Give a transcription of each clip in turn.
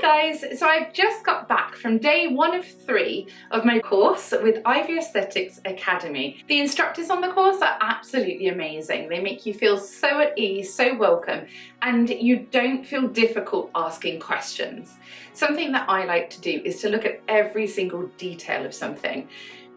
Hi guys, so I've just got back from day 1 of 3 of my course with Ivy Aesthetics Academy. The instructors on the course are absolutely amazing. They make you feel so at ease, so welcome, and you don't feel difficult asking questions. Something that I like to do is to look at every single detail of something,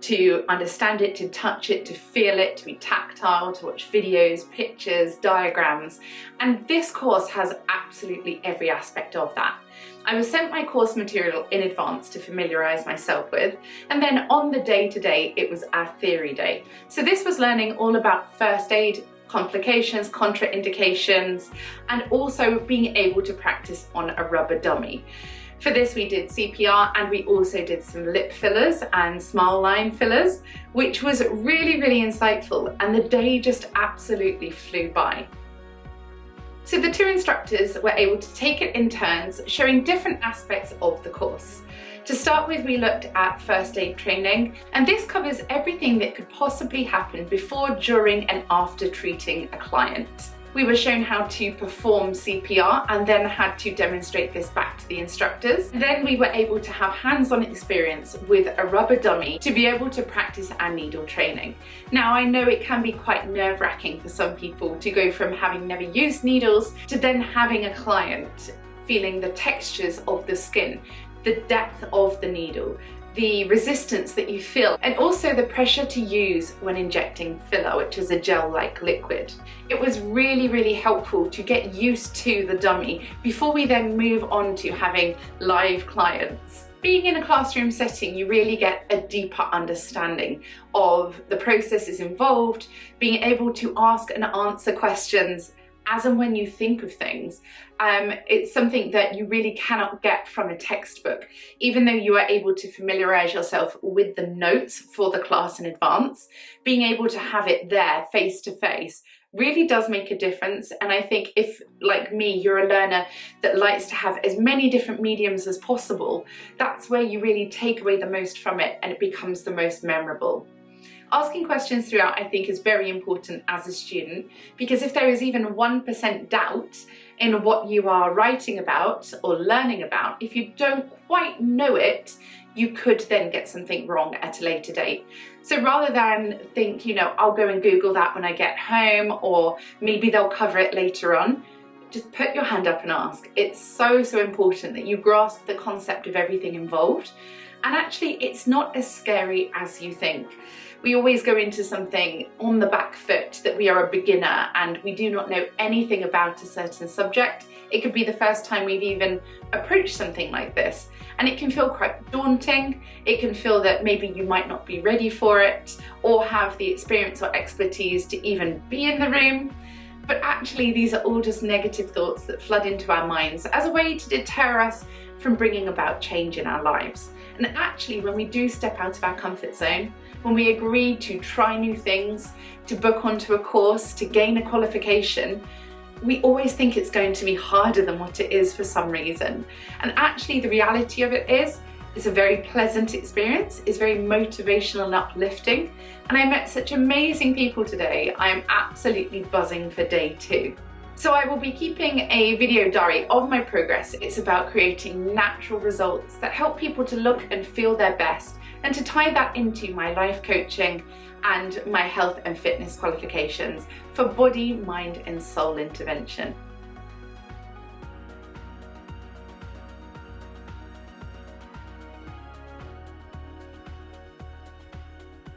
to understand it, to touch it, to feel it, to be tactile, to watch videos, pictures, diagrams, and this course has absolutely every aspect of that. I was sent my course material in advance to familiarise myself with, and then on the day today it was our theory day. So this was learning all about first aid, complications, contraindications, and also being able to practice on a rubber dummy. For this we did CPR and we also did some lip fillers and smile line fillers, which was really insightful, and the day just absolutely flew by. So the 2 instructors were able to take it in turns, showing different aspects of the course. To start with, we looked at first aid training, and this covers everything that could possibly happen before, during and after treating a client. We were shown how to perform CPR and then had to demonstrate this back to the instructors. Then we were able to have hands-on experience with a rubber dummy to be able to practice our needle training. Now I know it can be quite nerve-wracking for some people to go from having never used needles to then having a client feeling the textures of the skin, the depth of the needle, the resistance that you feel, and also the pressure to use when injecting filler, which is a gel-like liquid. It was really helpful to get used to the dummy before we then move on to having live clients. Being in a classroom setting, you really get a deeper understanding of the processes involved, being able to ask and answer questions as and when you think of things. It's something that you really cannot get from a textbook. Even though you are able to familiarise yourself with the notes for the class in advance, being able to have it there face to face really does make a difference. And I think if, like me, you're a learner that likes to have as many different mediums as possible, that's where you really take away the most from it and it becomes the most memorable. Asking questions throughout, I think, is very important as a student, because if there is even 1% doubt in what you are writing about or learning about, if you don't quite know it, you could then get something wrong at a later date. So rather than think, I'll go and Google that when I get home, or maybe they'll cover it later on, just put your hand up and ask. It's so important that you grasp the concept of everything involved. And actually, it's not as scary as you think. We always go into something on the back foot that we are a beginner and we do not know anything about a certain subject. It could be the first time we've even approached something like this, and it can feel quite daunting. It can feel that maybe you might not be ready for it or have the experience or expertise to even be in the room. But actually, these are all just negative thoughts that flood into our minds as a way to deter us from bringing about change in our lives. And actually, when we do step out of our comfort zone, when we agree to try new things, to book onto a course, to gain a qualification, we always think it's going to be harder than what it is for some reason. And actually, the reality of it is, it's a very pleasant experience, it's very motivational and uplifting, and I met such amazing people today. I am absolutely buzzing for day 2. So I will be keeping a video diary of my progress. It's about creating natural results that help people to look and feel their best, and to tie that into my life coaching and my health and fitness qualifications for body, mind and soul intervention.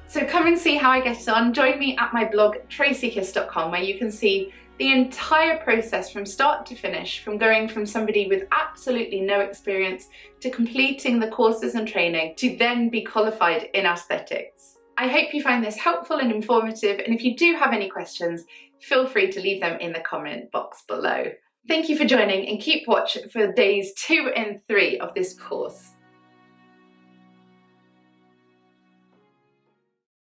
So come and see how I get on. Join me at my blog tracykiss.com, where you can see the entire process from start to finish, from going from somebody with absolutely no experience to completing the courses and training to then be qualified in aesthetics. I hope you find this helpful and informative, and if you do have any questions, feel free to leave them in the comment box below. Thank you for joining, and keep watch for days 2 and 3 of this course.